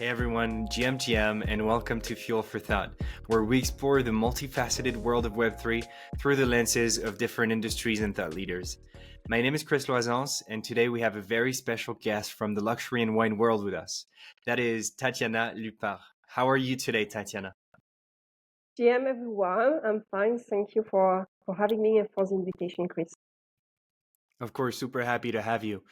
Hey everyone, GMTM, and welcome to Fuel for Thought, where we explore the multifaceted world of Web3 through the lenses of different industries and thought leaders. My name is Chris Loisance, and today we have a very special guest from the luxury and wine world with us. That is Tatiana Lupart. How are you today, Tatiana? GM everyone, I'm fine. Thank you for having me and for the invitation, Chris. Of course, super happy to have you.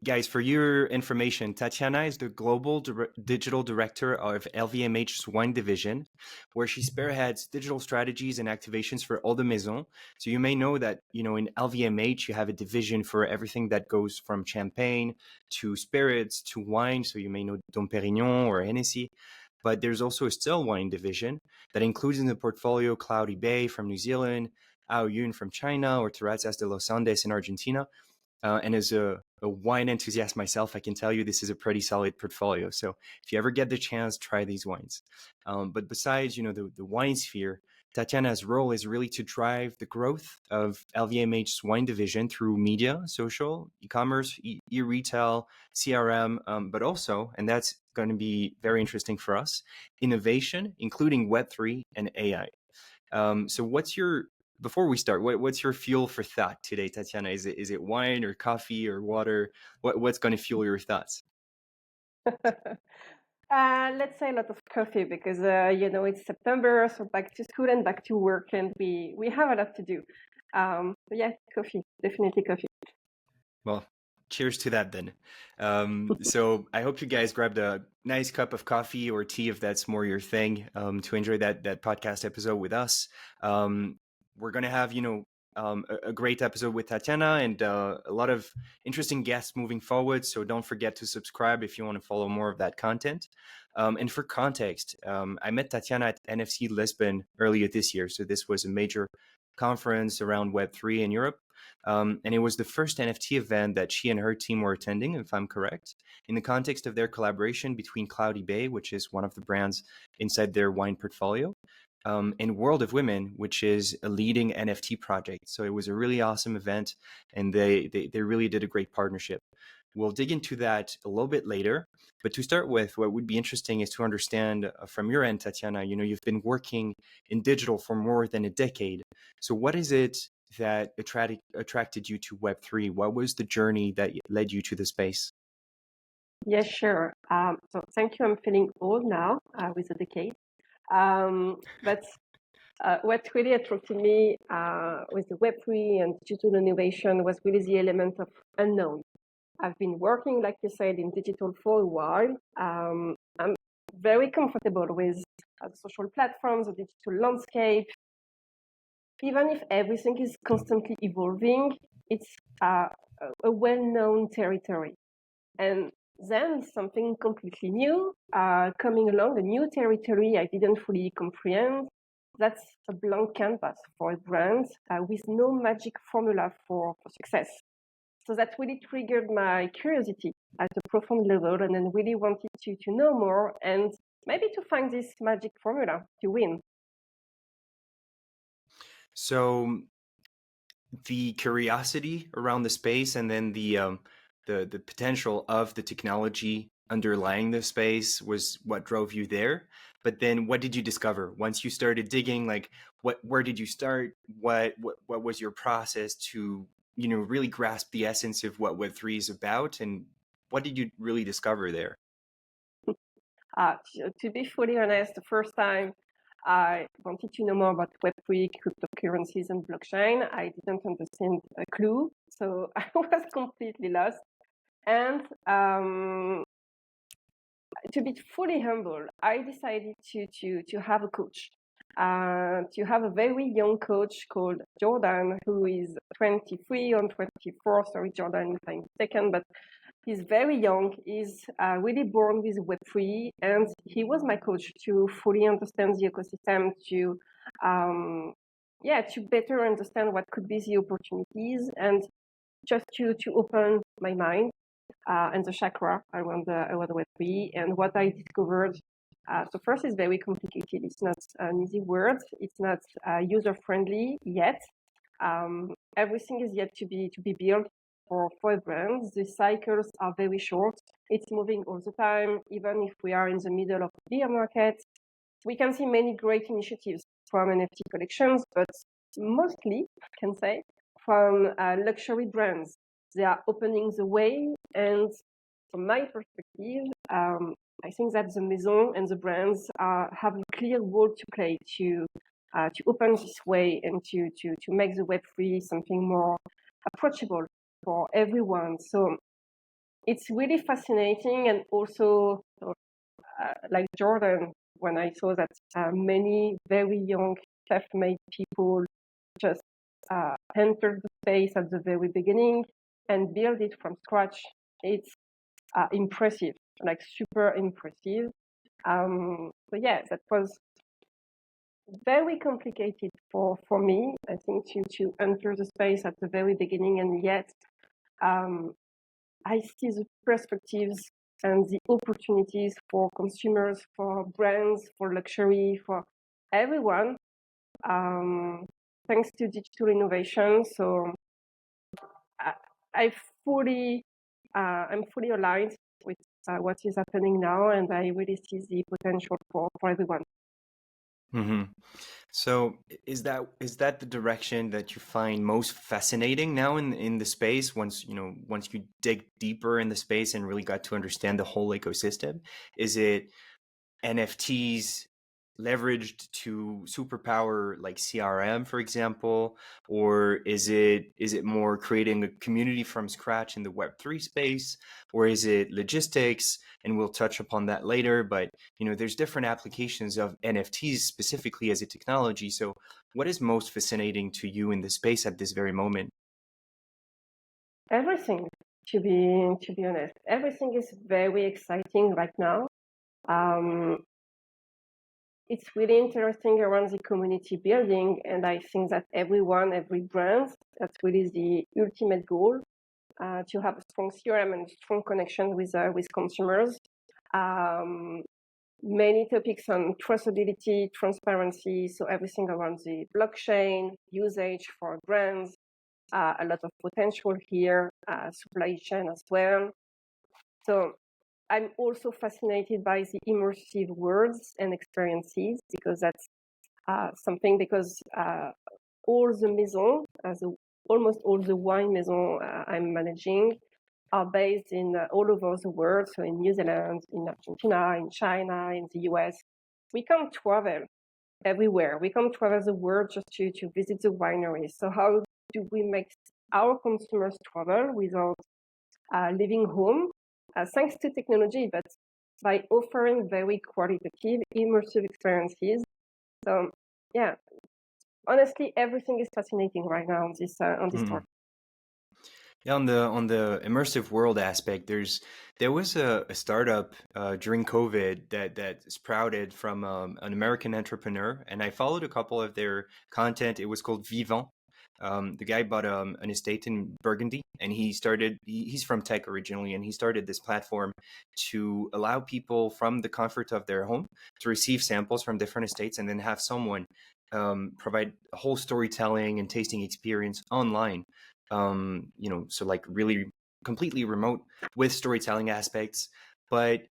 Guys, for your information, Tatiana is the global digital director of LVMH's wine division, where she spearheads digital strategies and activations for Eau de Maison. So you may know that, in LVMH, you have a division for everything that goes from champagne to spirits to wine. So you may know Dom Perignon or Hennessy. But there's also a still wine division that includes in the portfolio Cloudy Bay from New Zealand, Ao Yun from China, or Terrazas de los Andes in Argentina. And as a wine enthusiast myself, I can tell you this is a pretty solid portfolio. So if you ever get the chance, try these wines. But besides, the wine sphere, Tatiana's role is really to drive the growth of LVMH's wine division through media, social, e-commerce, e-retail, CRM, but also, and that's going to be very interesting for us, innovation, including Web3 and AI. So before we start, what's your fuel for thought today, Tatiana? Is it wine or coffee or water? What's going to fuel your thoughts? Let's say a lot of coffee because it's September, so back to school and back to work, and we have a lot to do. Yeah, coffee, definitely coffee. Well, cheers to that then. So I hope you guys grabbed a nice cup of coffee or tea if that's more your thing, to enjoy that podcast episode with us. We're going to have, a great episode with Tatiana and a lot of interesting guests moving forward. So don't forget to subscribe if you want to follow more of that content. And for context, I met Tatiana at NFC Lisbon earlier this year. So this was a major conference around Web3 in Europe. And it was the first NFT event that she and her team were attending, if I'm correct, in the context of their collaboration between Cloudy Bay, which is one of the brands inside their wine portfolio, and World of Women, which is a leading NFT project. So it was a really awesome event, and they really did a great partnership. We'll dig into that a little bit later. But to start with, what would be interesting is to understand from your end, Tatiana, you've been working in digital for more than a decade. So what is it that attracted you to Web3? What was the journey that led you to the space? Yeah, sure. So thank you. I'm feeling old now with a decade. But what really attracted me with the Web3 and digital innovation was really the element of unknown. I've been working, like you said, in digital for a while. I'm very comfortable with the social platforms, the digital landscape. Even if everything is constantly evolving, it's a well-known territory. And then something completely new coming along, a new territory I didn't fully comprehend. That's a blank canvas for a brand with no magic formula for success. So that really triggered my curiosity at a profound level, and then really wanted to know more and maybe to find this magic formula to win. So the curiosity around the space, and then the potential of the technology underlying the space was what drove you there. But then, what did you discover once you started digging? Like, where did you start? What was your process to really grasp the essence of what Web3 is about, and what did you really discover there? To be fully honest, the first time I wanted to know more about Web3, cryptocurrencies, and blockchain, I didn't understand a clue. So I was completely lost. And to be fully humble, I decided to have a coach, to have a very young coach called Jordan, who is 23 or 24. Sorry, Jordan, if I'm mistaken, but he's very young. He's really born with Web3, and he was my coach to fully understand the ecosystem, to better understand what could be the opportunities, and just to open my mind and the chakra around Web3. And what I discovered, so first, it's very complicated. It's not an easy word. It's not user friendly yet. Everything is yet to be built. for brands. The cycles are very short. It's moving all the time. Even if we are in the middle of a beer market, we can see many great initiatives from NFT collections, but mostly, I can say, from luxury brands. They are opening the way, and from my perspective, I think that the maison and the brands have a clear role to play to open this way and to make the Web3 something more approachable for everyone. So it's really fascinating, and also like Jordan, when I saw that many very young self-made people just entered the space at the very beginning and build it from scratch. It's impressive, like super impressive. So yeah, that was very complicated for me, I think, to enter the space at the very beginning, and yet I see the perspectives and the opportunities for consumers, for brands, for luxury, for everyone, thanks to digital innovation. So I, I fully, I'm fully aligned with what is happening now, and I really see the potential for everyone. Mm-hmm. So is that the direction that you find most fascinating now in the space once you dig deeper in the space and really got to understand the whole ecosystem? Is it NFTs leveraged to superpower like CRM, for example, or is it more creating a community from scratch in the Web3 space, or is it logistics? And we'll touch upon that later, but there's different applications of NFTs specifically as a technology. So what is most fascinating to you in the space at this very moment? Everything, to be honest, everything is very exciting right now. Um, it's really interesting around the community building, and I think that every brand, that's really the ultimate goal, to have a strong CRM and strong connection with consumers. Um, Many topics on traceability, transparency, so everything around the blockchain usage for brands, a lot of potential here, supply chain as well. So I'm also fascinated by the immersive worlds and experiences, because that's something, because all the maisons, almost all the wine maisons I'm managing are based in all over the world. So in New Zealand, in Argentina, in China, in the US. We can't travel everywhere. We can't travel the world just to visit the wineries. So how do we make our consumers travel without leaving home? Thanks to technology, but by offering very qualitative, immersive experiences. So yeah, honestly, everything is fascinating right now on this Mhm. topic. Yeah, on the immersive world aspect, there was a startup during COVID that sprouted from an American entrepreneur, and I followed a couple of their content. It was called Vivant. The guy bought an estate in Burgundy, and he's from tech originally, and he started this platform to allow people from the comfort of their home to receive samples from different estates, and then have someone provide a whole storytelling and tasting experience online. So like really completely remote with storytelling aspects, but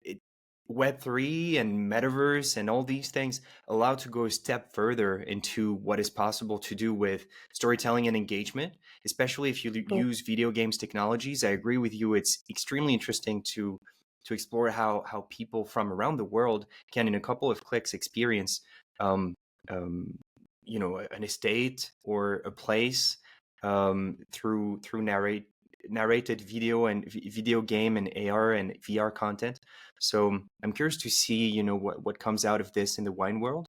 Web3 and metaverse and all these things allow to go a step further into what is possible to do with storytelling and engagement, especially if you use video games technologies. I agree with you. It's extremely interesting to explore how people from around the world can, in a couple of clicks, experience um, um, an estate or a place through narrated video and video game and AR and VR content. So I'm curious to see, what comes out of this in the wine world.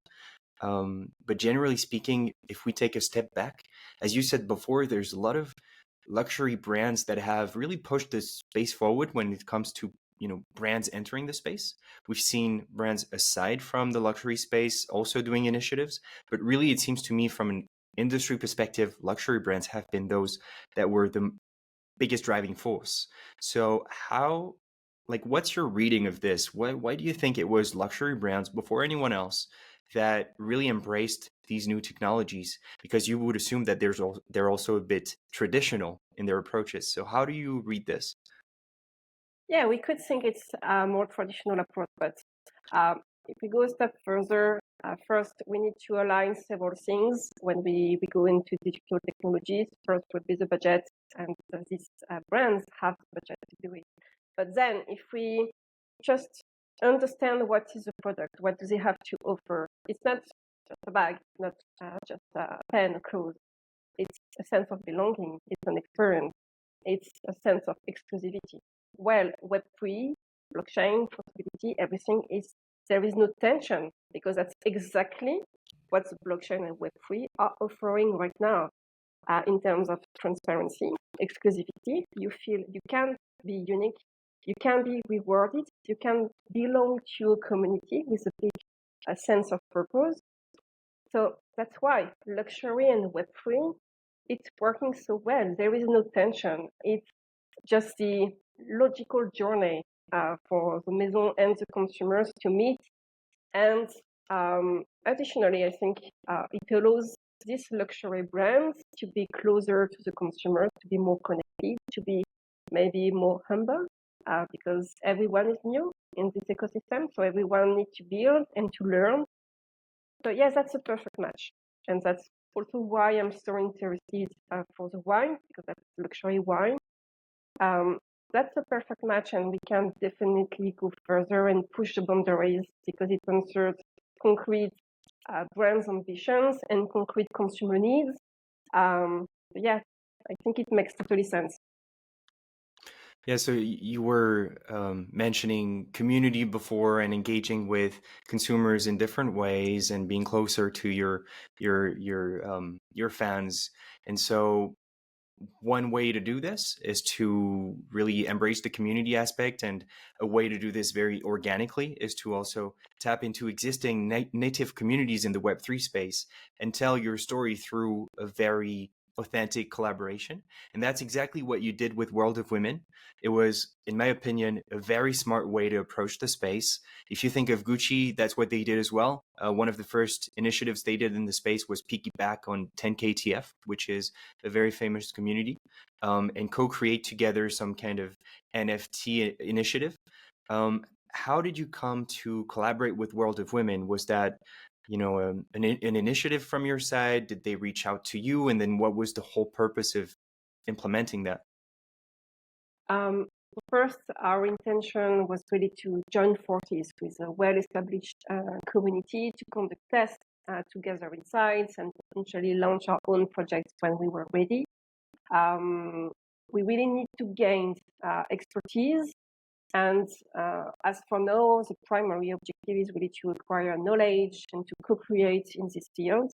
But generally speaking, if we take a step back, as you said before, there's a lot of luxury brands that have really pushed this space forward when it comes to brands entering the space. We've seen brands aside from the luxury space also doing initiatives, but really it seems to me from an industry perspective, luxury brands have been those that were the biggest driving force. So what's your reading of this? Why do you think it was luxury brands before anyone else that really embraced these new technologies? Because you would assume that they're also a bit traditional in their approaches. So how do you read this? Yeah, we could think it's a more traditional approach, but if we go a step further, first we need to align several things when we go into digital technologies. First would be the budget, and these brands have the budget to do it. But then if we just understand what is the product, what do they have to offer, it's not just a bag, not just a pen, clothes. It's a sense of belonging. It's an experience. It's a sense of exclusivity. Well, Web3, blockchain, portability, everything is, there is no tension because that's exactly what the blockchain and Web3 are offering right now in terms of transparency, exclusivity. You feel you can be unique, you can be rewarded, you can belong to a community with a big sense of purpose. So that's why luxury and Web3, it's working so well. There is no tension. It's just the logical journey for the maison and the consumers to meet. And additionally, I think it allows these luxury brands to be closer to the consumers, to be more connected, to be maybe more humble, because everyone is new in this ecosystem. So everyone needs to build and to learn. So yes, that's a perfect match. And that's also why I'm so interested for the wine, because that's luxury wine. That's a perfect match, and we can definitely go further and push the boundaries because it answers concrete brands' ambitions and concrete consumer needs. Yeah, I think it makes totally sense. Yeah, so you were mentioning community before and engaging with consumers in different ways and being closer to your fans. And so one way to do this is to really embrace the community aspect, and a way to do this very organically is to also tap into existing native communities in the Web3 space and tell your story through a very authentic collaboration. And that's exactly what you did with World of Women. It was, in my opinion, a very smart way to approach the space. If you think of Gucci, that's what they did as well. One of the first initiatives they did in the space was piggyback on 10KTF, which is a very famous community, and co-create together some kind of NFT initiative. How did you come to collaborate with World of Women? Was that, an initiative from your side? Did they reach out to you? And then what was the whole purpose of implementing that? First, our intention was really to join forces with a well-established community to conduct tests, to gather insights, and potentially launch our own projects when we were ready. We really need to gain expertise. And as for now, the primary objective is really to acquire knowledge and to co-create in this field.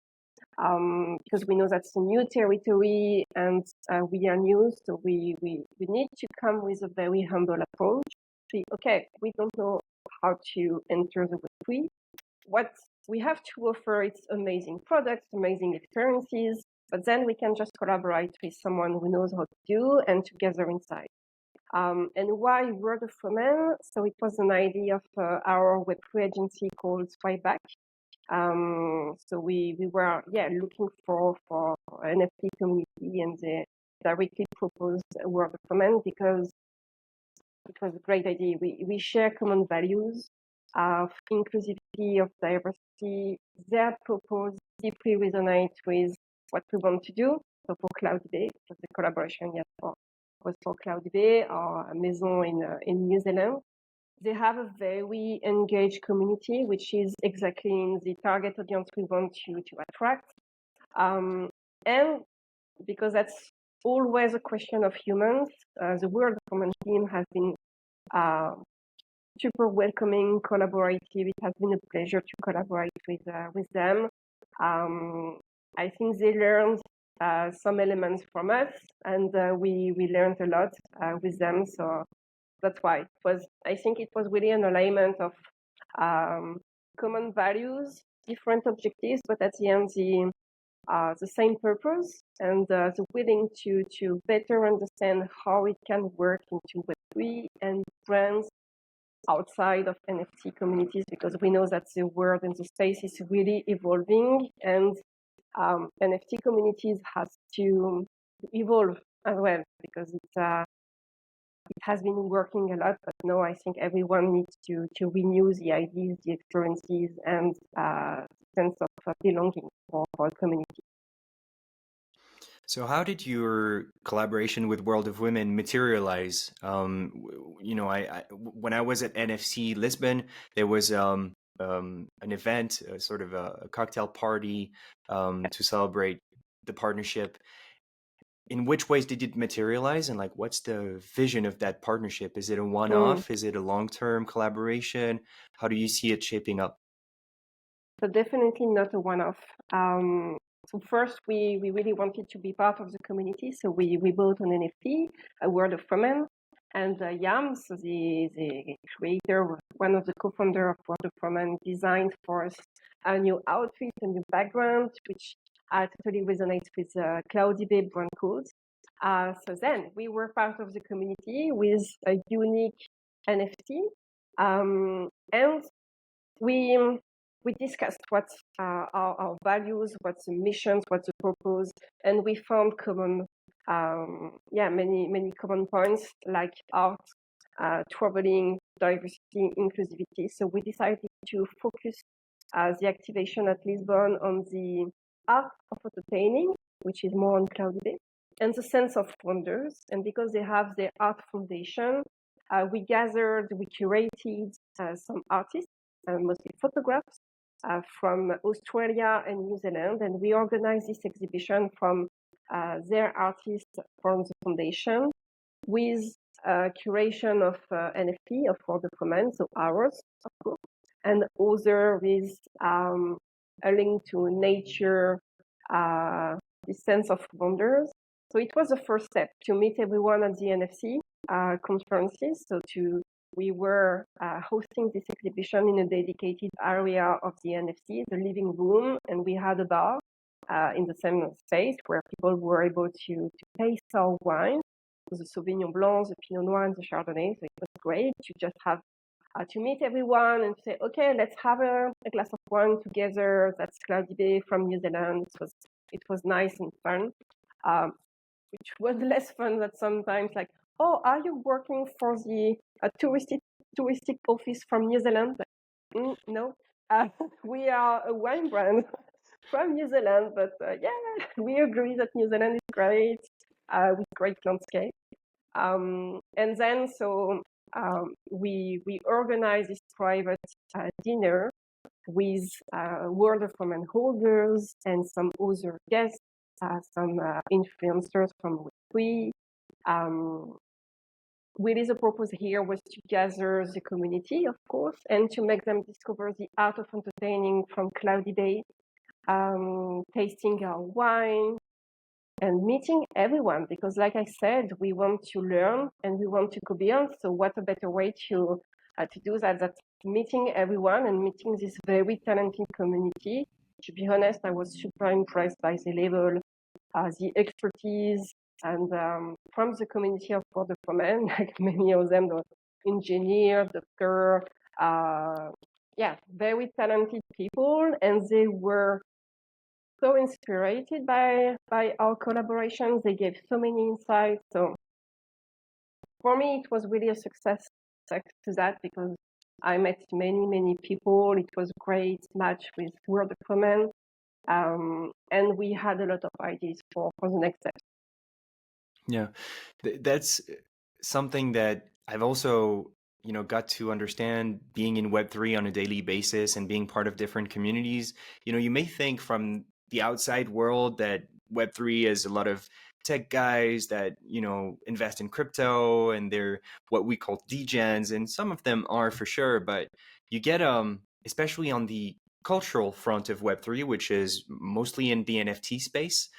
Because we know that's a new territory and we are new, so we need to come with a very humble approach. Okay, we don't know how to enter the Web3. What we have to offer is amazing products, amazing experiences, but then we can just collaborate with someone who knows how to do and together inside. And why Word of Women? So it was an idea of our Web3 agency called Swipeback. So we were looking for NFT community, and they directly proposed a Word of Women because it was a great idea. We share common values of inclusivity, of diversity. Their proposal deeply resonates with what we want to do. So for Cloud Bay, because the collaboration was for Cloud Bay, our maison in New Zealand. They have a very engaged community, which is exactly in the target audience we want to attract. And because that's always a question of humans, the World of Women team has been super welcoming, collaborative. It has been a pleasure to collaborate with them. I think they learned some elements from us, and we learned a lot with them. So that's why I think it was really an alignment of common values, different objectives, but at the end the same purpose, and the willing to better understand how it can work into Web3 and brands outside of NFT communities, because we know that the world and the space is really evolving, and NFT communities has to evolve as well, because it has been working a lot, but now I think everyone needs to renew the ideas, the experiences, and sense of belonging for the community. So, how did your collaboration with World of Women materialize? When I was at NFC Lisbon, there was an event, sort of a cocktail party to celebrate the partnership. In which ways did it materialize, and like, what's the vision of that partnership? Is it a one-off? Is it a long-term collaboration? How do you see it shaping up? So definitely not a one-off. So first, we really wanted to be part of the community. So we bought an NFT, a Word of Women, and Yam, so the creator, one of the co-founder of Word of Women, designed for us a new outfit, a new background, which totally resonates with Cloudy Bay brand code. So then we were part of the community with a unique NFT, and we discussed what our values, what's the missions, what's the purpose, and we found many common points like art, traveling, diversity, inclusivity. So we decided to focus the activation at Lisbon on the art of entertaining, which is more on Cloudy Bay, and the sense of wonders. And because they have the art foundation, we curated some artists, mostly photographs, from Australia and New Zealand, and we organized this exhibition from their artists from the foundation with curation of NFT of World of Women, so ours, of course, and other with a link to nature, this sense of wonders. So it was the first step to meet everyone at the NFC conferences. We were hosting this exhibition in a dedicated area of the NFC, the living room, and we had a bar in the same space where people were able to taste our wine, the Sauvignon Blanc, the Pinot Noir, and the Chardonnay. So it was great to just have to meet everyone and say, okay, let's have a glass of wine together. That's Cloudy Bay from New Zealand. It was nice and fun, which was less fun than sometimes like, oh, are you working for the touristic office from New Zealand? No, we are a wine brand from New Zealand, but yeah, we agree that New Zealand is great with great landscape. And then we organized this private dinner with World of Women holders and some other guests, some influencers from Web3. Really, the purpose here was to gather the community, of course, and to make them discover the art of entertaining from Cloudy Bay, tasting our wine, and meeting everyone, because like I said, we want to learn and we want to go beyond. So what a better way to do that than meeting everyone and meeting this very talented community. To be honest, I was super impressed by the level, the expertise, and from the community of World of Women, like many of them, the engineer, doctor, very talented people, and they were so inspired by our collaborations. They gave so many insights. So for me, it was really a success to that, because I met many people. It was a great match with World of Women, and we had a lot of ideas for the next step. Yeah, that's something that I've also, got to understand being in Web3 on a daily basis and being part of different communities. You may think from the outside world that Web3 is a lot of tech guys that, invest in crypto and they're what we call degens, and some of them are for sure, but you get, especially on the cultural front of Web3, which is mostly in the NFT space,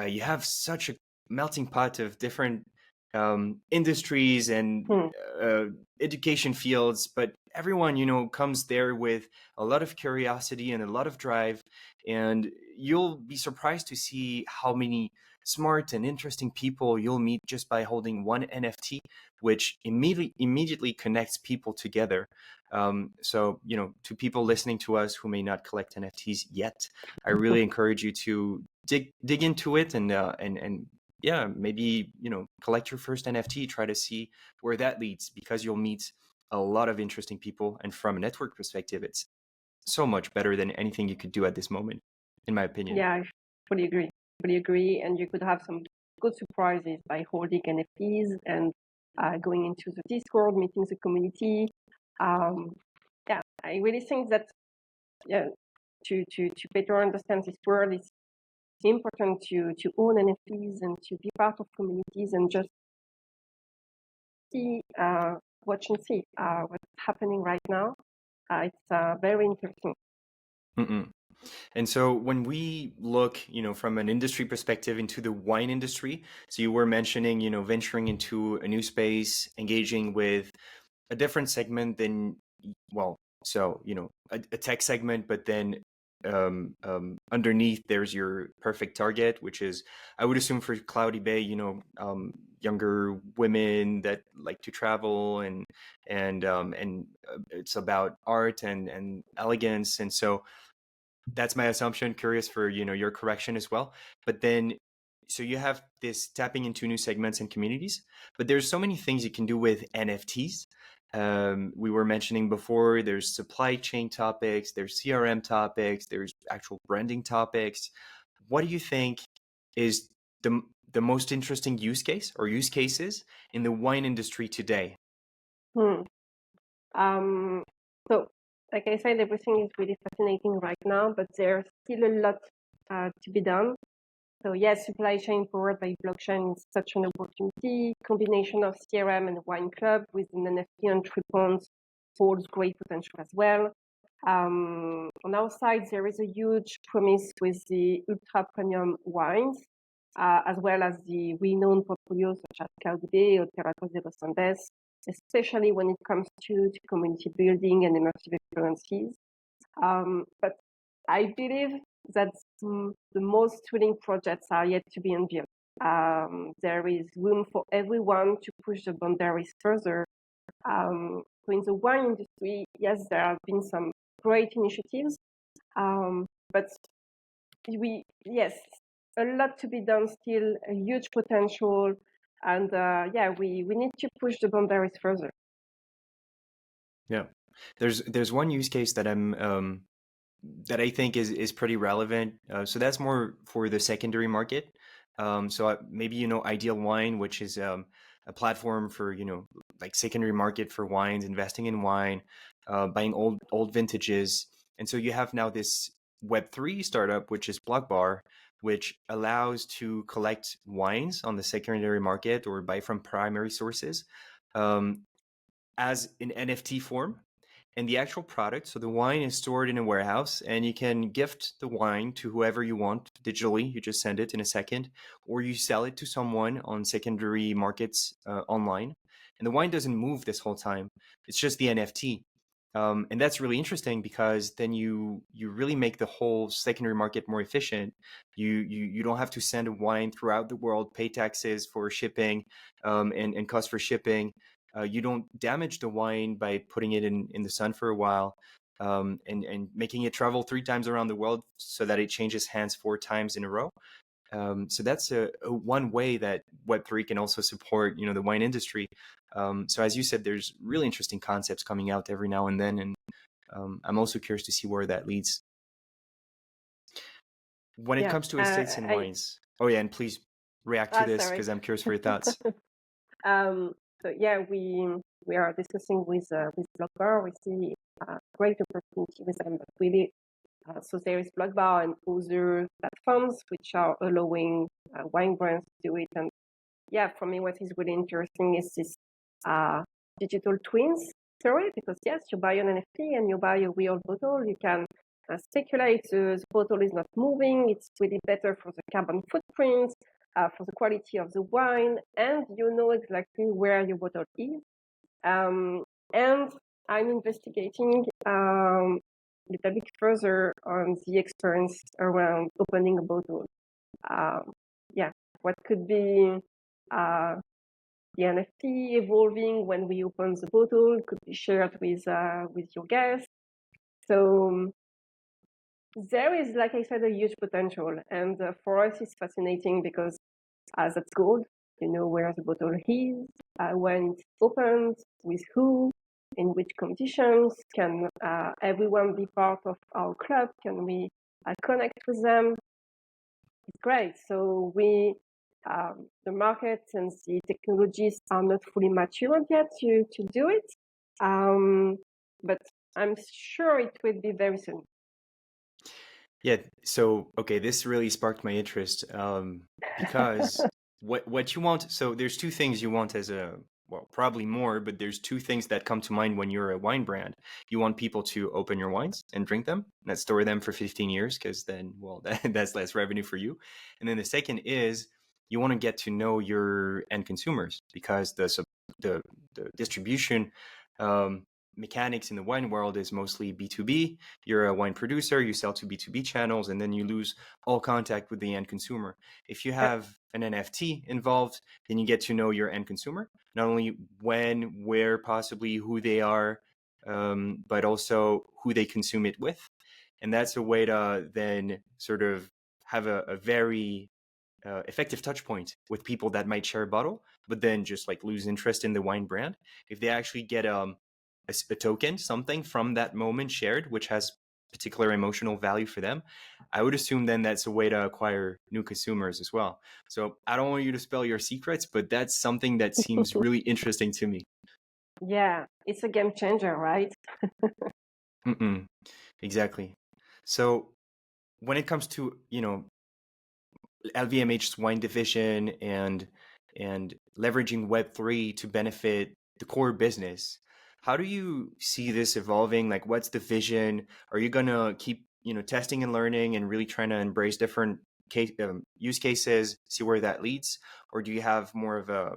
you have such a melting pot of different industries and education fields, but everyone comes there with a lot of curiosity and a lot of drive, and you'll be surprised to see how many smart and interesting people you'll meet just by holding one NFT, which immediately connects people together. So to people listening to us who may not collect NFTs yet, I really encourage you to dig into it and yeah, maybe, collect your first NFT, try to see where that leads, because you'll meet a lot of interesting people. And from a network perspective, it's so much better than anything you could do at this moment, in my opinion. Yeah, I fully agree. Fully agree. And you could have some good surprises by holding NFTs and going into the Discord, meeting the community. Yeah, I really think that yeah, to better understand this world, it's important to own NFTs and to be part of communities and just see, watch and see what's happening right now. It's very interesting. Mm-mm. And so when we look, from an industry perspective into the wine industry, so you were mentioning, venturing into a new space, engaging with a different segment than, well, so, a tech segment, but then underneath there's your perfect target, which is, I would assume for Cloudy Bay, younger women that like to travel, and it's about art and elegance. And so that's my assumption. Curious for your correction as well. But then, so you have this tapping into new segments and communities, but there's so many things you can do with NFTs. We were mentioning before, there's supply chain topics, there's CRM topics, there's actual branding topics. What do you think is the most interesting use case or use cases in the wine industry today? Hmm. Um, so, like I said, everything is really fascinating right now, but there's still a lot to be done. So, yes, supply chain powered by blockchain is such an opportunity. Combination of CRM and wine club with an NFT entry point holds great potential as well. On our side, there is a huge promise with the ultra premium wines, as well as the renowned portfolios such as Caudibe or Terratos de los Andes, especially when it comes to community building and immersive experiences. But I believe that the most thrilling projects are yet to be unveiled. There is room for everyone to push the boundaries further. So in the wine industry, yes, there have been some great initiatives, but yes, a lot to be done still, a huge potential, and yeah, we need to push the boundaries further. Yeah, there's one use case that that I think is pretty relevant. So that's more for the secondary market. Maybe Ideal Wine, which is a platform for like secondary market for wines, investing in wine, buying old vintages. And so you have now this Web3 startup, which is Blockbar, which allows to collect wines on the secondary market or buy from primary sources, um, as an NFT form. And the actual product, so the wine is stored in a warehouse, and you can gift the wine to whoever you want digitally. You just send it in a second, or you sell it to someone on secondary markets online. And the wine doesn't move this whole time. It's just the NFT. And that's really interesting, because then you really make the whole secondary market more efficient. You don't have to send a wine throughout the world, pay taxes for shipping, and cost for shipping. You don't damage the wine by putting it in the sun for a while, and making it travel 3 times around the world so that it changes hands 4 times in a row. So that's a one way that Web3 can also support, the wine industry. So as you said, there's really interesting concepts coming out every now and then, and I'm also curious to see where that leads. When it Yeah, comes to estates and I wines, oh yeah, and please react to this, sorry. because I'm curious for your thoughts. Um, so yeah, we are discussing with Blockbar. We see great opportunity with them, but really, so there is Blockbar and other platforms which are allowing wine brands to do it. And yeah, for me, what is really interesting is this digital twins theory, because yes, you buy an NFT and you buy a real bottle, you can speculate the bottle is not moving, it's really better for the carbon footprint, for the quality of the wine, and you know exactly where your bottle is. And I'm investigating a little bit further on the experience around opening a bottle. Yeah, what could be the NFT evolving when we open the bottle could be shared with your guests. So there is, like I said, a huge potential, and for us, it's fascinating because that's good. You know where the bottle is, when it's opened, with who, in which conditions. Can everyone be part of our club? Can we connect with them? It's great. So the market and the technologies are not fully matured yet to do it, but I'm sure it will be very soon. Yeah. So, okay, this really sparked my interest because what you want. So there's two things you want as a, well, probably more, but there's two things that come to mind when you're a wine brand. You want people to open your wines and drink them, and store them for 15 years, because then, well, that's less revenue for you. And then the second is you want to get to know your end consumers, because the distribution mechanics in the wine world is mostly B2B. You're a wine producer, you sell to B2B channels, and then you lose all contact with the end consumer. If you have an NFT involved, then you get to know your end consumer, not only when, where, possibly who they are, but also who they consume it with. And that's a way to then sort of have a very effective touch point with people that might share a bottle, but then just like lose interest in the wine brand. If they actually get a token, something from that moment shared, which has particular emotional value for them, I would assume then that's a way to acquire new consumers as well. So I don't want you to spell your secrets, but that's something that seems really interesting to me. Yeah, it's a game changer, right? Exactly. So when it comes to, LVMH's wine division and leveraging Web3 to benefit the core business, how do you see this evolving? Like, what's the vision? Are you gonna keep, testing and learning and really trying to embrace different use cases, see where that leads, or do you have more of a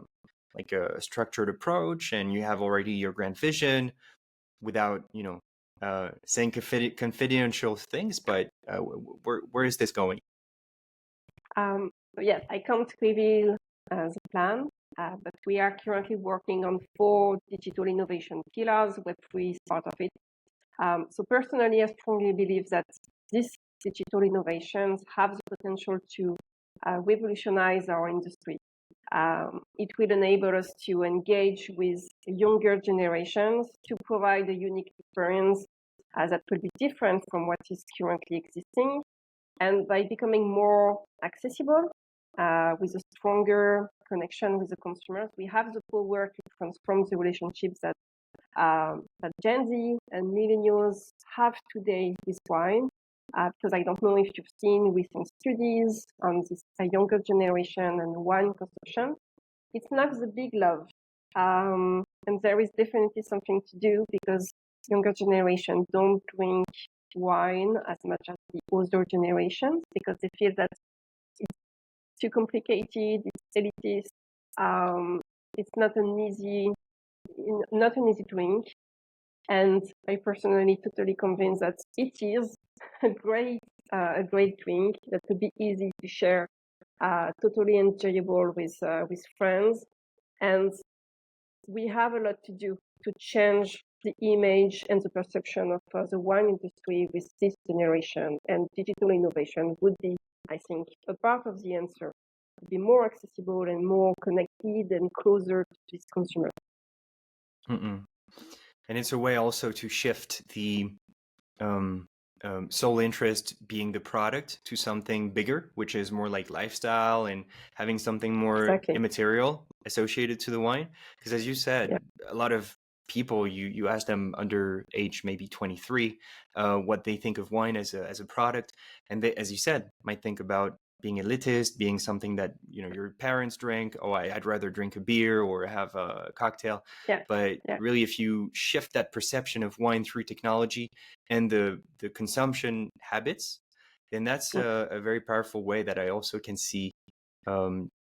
structured approach and you have already your grand vision without, saying confidential things? But where is this going? Yes, I can't reveal the plan, but we are currently working on 4 digital innovation pillars. Web3 is part of it. So personally, I strongly believe that these digital innovations have the potential to revolutionize our industry. It will enable us to engage with younger generations, to provide a unique experience that will be different from what is currently existing. And by becoming more accessible, with a stronger connection with the consumers, we have the power to transform the relationships that Gen Z and millennials have today with wine. Because I don't know if you've seen recent studies on this younger generation and wine consumption. It's not the big love. And there is definitely something to do, because younger generation don't drink wine as much as the older generations, because they feel that it's too complicated, it's elitist, it's not an easy drink. And I personally totally convinced that it is a great drink that could be easy to share, totally enjoyable with friends. And we have a lot to do to change the image and the perception of the wine industry with this generation. And digital innovation would be, I think, a part of the answer, to be more accessible and more connected and closer to these consumers. And it's a way also to shift the sole interest being the product to something bigger, which is more like lifestyle and having something more immaterial associated to the wine. Because as you said, a lot of people, you ask them under age maybe 23 what they think of wine as a product, and they, as you said, might think about being elitist, being something that your parents drink. Oh, I'd rather drink a beer or have a cocktail. But really, if you shift that perception of wine through technology and the consumption habits, then that's a very powerful way that I also can see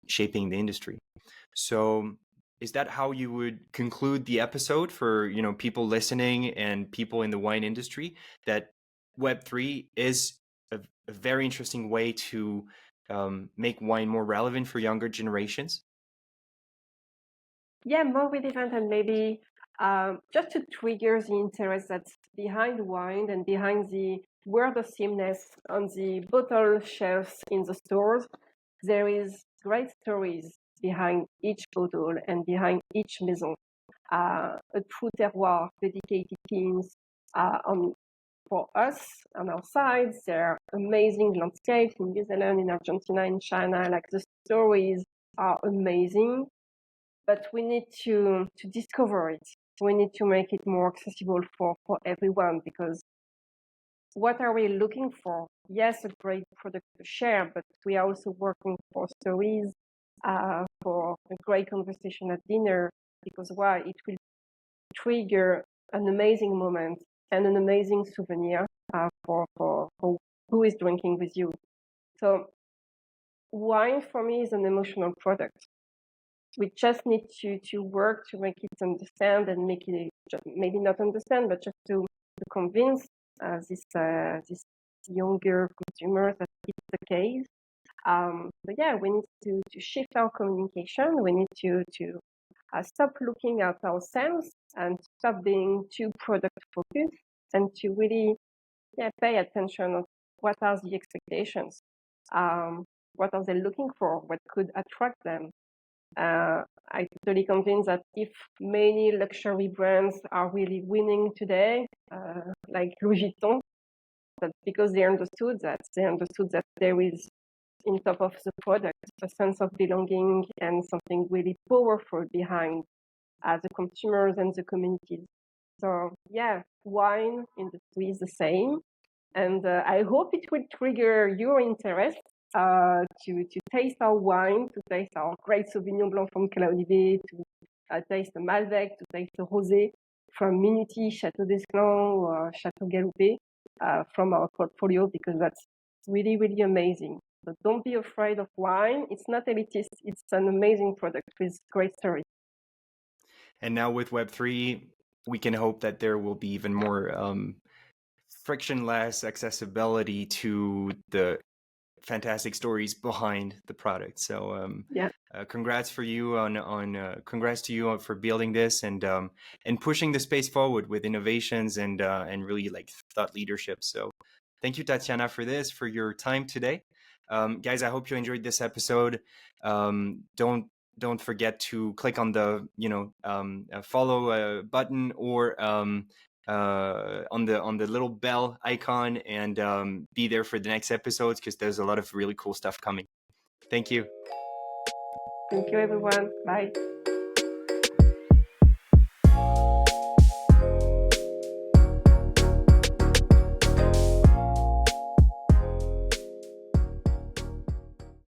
shaping the industry. So is that how you would conclude the episode for people listening and people in the wine industry, that Web3 is a very interesting way to make wine more relevant for younger generations? Yeah, more relevant, and maybe just to trigger the interest that's behind wine and behind the word of sameness on the bottle shelves in the stores. There is great stories behind each bottle and behind each maison. A true terroir, dedicated teams for us on our sides. There are amazing landscapes in New Zealand, in Argentina, in China. Like the stories are amazing, but we need to discover it. We need to make it more accessible for everyone, because what are we looking for? Yes, a great product to share, but we are also working for stories, for a great conversation at dinner, because why? It will trigger an amazing moment and an amazing souvenir for who is drinking with you. So wine for me is an emotional product. We just need to work to make it understand and make it maybe not understand, but just to convince this younger consumers that it's the case. But yeah, we need to shift our communication. We need to stop looking at ourselves and stop being too product focused, and to really pay attention of what are the expectations, what are they looking for, what could attract them. I'm totally convinced that if many luxury brands are really winning today, like Louis Vuitton, that's because they understood that there is, in top of the product, a sense of belonging and something really powerful behind the consumers and the communities. So yeah, wine industry is the same, and I hope it will trigger your interest to taste our wine, to taste our great Sauvignon Blanc from Claudibé, to taste the Malbec, to taste the Rosé from Minuti, Château d'Esclans, or Château Galoupé from our portfolio, because that's really, really amazing. So don't be afraid of wine. It's not elitist. It's an amazing product with great story. And now with Web3, we can hope that there will be even more frictionless accessibility to the fantastic stories behind the product. So congrats for you congrats to you for building this and pushing the space forward with innovations and really like thought leadership. So thank you, Tatiana, for your time today. Guys, I hope you enjoyed this episode. Don't forget to click on the follow button, or on the little bell icon, and be there for the next episodes, because there's a lot of really cool stuff coming. Thank you. Thank you, everyone. Bye.